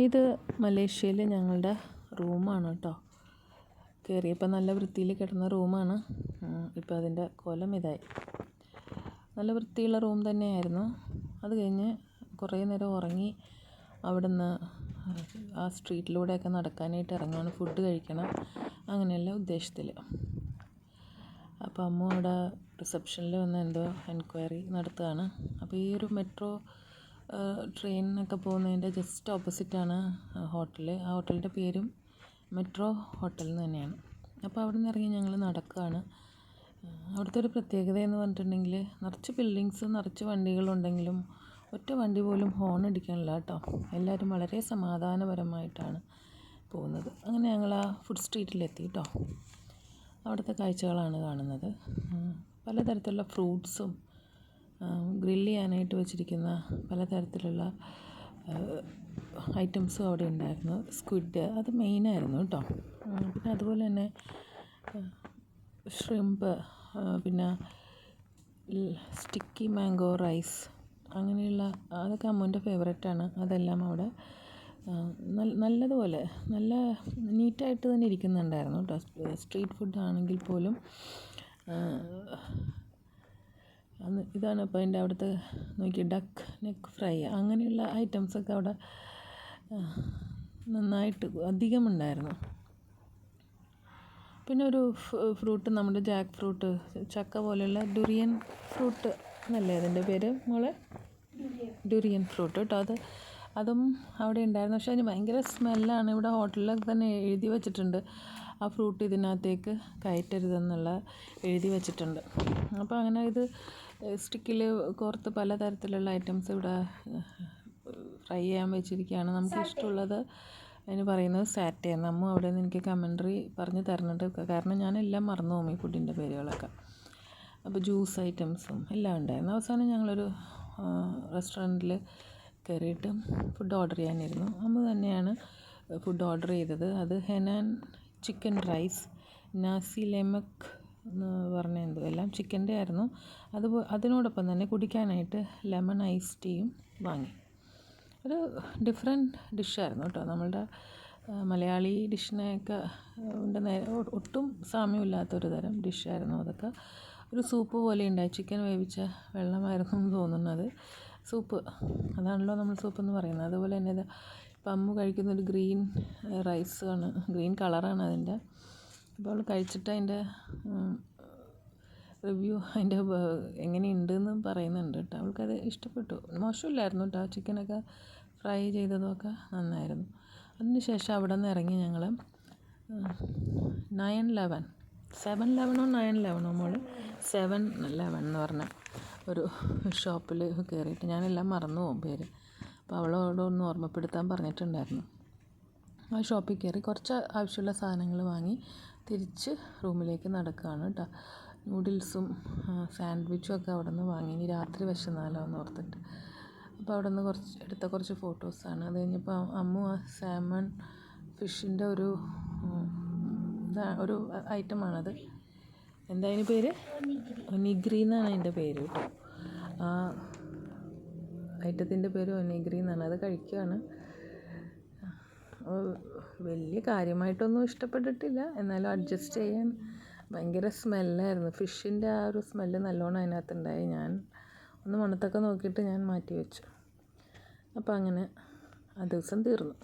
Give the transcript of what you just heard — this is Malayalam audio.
ഇത് മലേഷ്യയിൽ ഞങ്ങളുടെ റൂമാണ് കേട്ടോ. കയറിയപ്പോൾ നല്ല വൃത്തിയിൽ കിടന്ന റൂമാണ്. ഇപ്പോൾ അതിൻ്റെ കോലം ഇതായി. നല്ല വൃത്തിയുള്ള റൂം തന്നെയായിരുന്നു. അത് കഴിഞ്ഞ് കുറേ നേരം ഉറങ്ങി. അവിടുന്ന് ആ സ്ട്രീറ്റിലൂടെയൊക്കെ നടക്കാനായിട്ട് ഇറങ്ങുകയാണ്, ഫുഡ് കഴിക്കണം അങ്ങനെയുള്ള ഉദ്ദേശത്തിൽ. അപ്പോൾ അമ്മ അവിടെ റിസപ്ഷനിൽ വന്ന് എന്തോ എൻക്വയറി നടത്തുകയാണ്. അപ്പോൾ ഈ ഒരു മെട്രോ ട്രെയിനൊക്കെ പോകുന്നതിൻ്റെ ജസ്റ്റ് ഓപ്പോസിറ്റാണ് ഹോട്ടൽ. ആ ഹോട്ടലിൻ്റെ പേരും മെട്രോ ഹോട്ടൽ എന്ന് തന്നെയാണ്. അപ്പോൾ അവിടെ നിന്ന് ഇറങ്ങി ഞങ്ങൾ നടക്കുകയാണ്. അവിടുത്തെ ഒരു പ്രത്യേകത എന്ന് പറഞ്ഞിട്ടുണ്ടെങ്കിൽ നിറച്ച് ബിൽഡിങ്സ്, നിറച്ച് വണ്ടികളുണ്ടെങ്കിലും ഒറ്റ വണ്ടി പോലും ഹോൺ അടിക്കാനില്ല കേട്ടോ. എല്ലാവരും വളരെ സമാധാനപരമായിട്ടാണ് പോകുന്നത്. അങ്ങനെ ഞങ്ങൾ ആ ഫുഡ് സ്ട്രീറ്റിലെത്തി കേട്ടോ. അവിടുത്തെ കാഴ്ചകളാണ് കാണുന്നത്. പലതരത്തിലുള്ള ഫ്രൂട്ട്സും ഗ്രില്ല് ചെയ്യാനായിട്ട് വെച്ചിരിക്കുന്ന പലതരത്തിലുള്ള ഐറ്റംസും അവിടെ ഉണ്ടായിരുന്നു. സ്ക്വിഡ് അത് മെയിനായിരുന്നു കേട്ടോ. പിന്നെ അതുപോലെ തന്നെ ഷ്രിമ്പ്, പിന്നെ സ്റ്റിക്കി മാംഗോ റൈസ്, അങ്ങനെയുള്ള അതൊക്കെ അമ്മൂൻ്റെ ഫേവറേറ്റാണ്. അതെല്ലാം അവിടെ നല്ലതുപോലെ നല്ല നീറ്റായിട്ട് തന്നെ ഇരിക്കുന്നുണ്ടായിരുന്നു കേട്ടോ. സ്ട്രീറ്റ് ഫുഡ് ആണെങ്കിൽ പോലും ഇതാണ് ഇപ്പോൾ അതിൻ്റെ അവിടുത്തെ നോക്കി ഡക്ക് നെക്ക് ഫ്രൈ അങ്ങനെയുള്ള ഐറ്റംസൊക്കെ അവിടെ നന്നായിട്ട് അധികമുണ്ടായിരുന്നു. പിന്നെ ഒരു ഫ്രൂട്ട്, നമ്മുടെ ജാക്ക് ഫ്രൂട്ട്, ചക്ക പോലെയുള്ള ഡുറിയൻ ഫ്രൂട്ട് എന്നല്ലേ അതിൻ്റെ പേര് മോളെ? ഡുറിയൻ ഫ്രൂട്ട് കേട്ടോ. അതും അവിടെ ഉണ്ടായിരുന്നു. പക്ഷേ അതിന് ഭയങ്കര സ്മെല്ലാണ്. ഇവിടെ ഹോട്ടലിലൊക്കെ തന്നെ എഴുതി വച്ചിട്ടുണ്ട്, ആ ഫ്രൂട്ട് ഇതിനകത്തേക്ക് കയറ്റരുതെന്നുള്ള എഴുതി വച്ചിട്ടുണ്ട്. അപ്പോൾ അങ്ങനെ ഇത് സ്റ്റിക്കിൽ കോർത്ത് പലതരത്തിലുള്ള ഐറ്റംസ് ഇവിടെ ഫ്രൈ ചെയ്യാൻ വെച്ചിരിക്കുകയാണ്. നമുക്ക് ഇഷ്ടമുള്ളത് അതിന് പറയുന്നത് സാറ്റയാണ്. അമ്മ അവിടെ നിന്ന് എനിക്ക് കമൻട്രി പറഞ്ഞ് തരുന്നുണ്ട്, കാരണം ഞാനെല്ലാം മറന്നു പോകും ഈ ഫുഡിൻ്റെ പേരുകളൊക്കെ. അപ്പോൾ ജ്യൂസ് ഐറ്റംസും എല്ലാം ഉണ്ടായിരുന്നു. അവസാനം ഞങ്ങളൊരു റെസ്റ്റോറൻറ്റിൽ കയറിയിട്ട് ഫുഡ് ഓർഡർ ചെയ്യാനിരുന്നു. അമ്മ തന്നെയാണ് ഫുഡ് ഓർഡർ ചെയ്തത്. അത് Henan chicken rice, nasi lemak എന്ന് പറഞ്ഞ എന്തോ, എല്ലാം ചിക്കൻ്റെ ആയിരുന്നു. അതിനോടൊപ്പം തന്നെ കുടിക്കാനായിട്ട് ലെമൺ ഐസ് ടീയും വാങ്ങി. ഒരു ഡിഫറെൻറ്റ് ഡിഷായിരുന്നു കേട്ടോ. നമ്മളുടെ മലയാളി ഡിഷിനെയൊക്കെ ഒട്ടും സാമ്യമില്ലാത്തൊരു തരം ഡിഷായിരുന്നു അതൊക്കെ. ഒരു സൂപ്പ് പോലെ ഉണ്ടായി. ചിക്കൻ വേവിച്ച വെള്ളമായിരുന്നു എന്ന് തോന്നുന്നത്. സൂപ്പ്, അതാണല്ലോ നമ്മൾ സൂപ്പ് എന്ന് പറയുന്നത്. അതുപോലെ തന്നെ ഇപ്പം അമ്മ കഴിക്കുന്നൊരു ഗ്രീൻ റൈസാണ്, ഗ്രീൻ കളറാണ് അതിൻ്റെ. അപ്പോൾ അവൾ കഴിച്ചിട്ട് അതിൻ്റെ റിവ്യൂ, അതിൻ്റെ എങ്ങനെയുണ്ടെന്ന് പറയുന്നുണ്ട് കേട്ടോ. അവൾക്കത് ഇഷ്ടപ്പെട്ടു, മോശമില്ലായിരുന്നു കേട്ടോ. ചിക്കനൊക്കെ ഫ്രൈ ചെയ്തതൊക്കെ നന്നായിരുന്നു. അതിന് ശേഷം അവിടെ നിന്ന് ഇറങ്ങി ഞങ്ങൾ 911 7-Eleven 9-11 മോൾ 7-Eleven എന്ന് പറഞ്ഞ ഒരു ഷോപ്പിൽ കയറിയിട്ട്, ഞാനെല്ലാം മറന്നു പോകും പേര്. അപ്പോൾ അവളോടൊന്ന് ഓർമ്മപ്പെടുത്താൻ പറഞ്ഞിട്ടുണ്ടായിരുന്നു. ആ ഷോപ്പിൽ കയറി കുറച്ച് ആവശ്യമുള്ള സാധനങ്ങൾ വാങ്ങി തിരിച്ച് റൂമിലേക്ക് നടക്കുകയാണ് കേട്ടോ. നൂഡിൽസും സാൻഡ്വിച്ചും ഒക്കെ അവിടെ നിന്ന് വാങ്ങി. ഇനി രാത്രി വിശന്നാലോ എന്ന് ഓർത്തിട്ട്. അപ്പോൾ അവിടെ നിന്ന് എടുത്ത കുറച്ച് ഫോട്ടോസാണ്. അത് കഴിഞ്ഞപ്പോൾ അമ്മു ആ സാമൺ ഫിഷിൻ്റെ ഒരു ഐറ്റമാണത്. എന്താ അതിന് പേര്? ഒനിഗ്രി എന്നാണ് അതിൻ്റെ പേര് കേട്ടോ. ആ ഐറ്റത്തിൻ്റെ പേര് ഒനിഗ്രി എന്നാണ്. അത് കഴിക്കുകയാണ്. വലിയ കാര്യമായിട്ടൊന്നും ഇഷ്ടപ്പെട്ടിട്ടില്ല, എന്നാലും അഡ്ജസ്റ്റ് ചെയ്യാൻ. ഭയങ്കര സ്മെല്ലായിരുന്നു. ഫിഷിൻ്റെ ആ ഒരു സ്മെല്ല് നല്ലോണം അതിനകത്തുണ്ടായി. ഞാൻ ഒന്ന് മണത്തൊക്കെ നോക്കിയിട്ട് ഞാൻ മാറ്റി വെച്ചു. അപ്പോൾ അങ്ങനെ ആ ദിവസം തീർന്നു.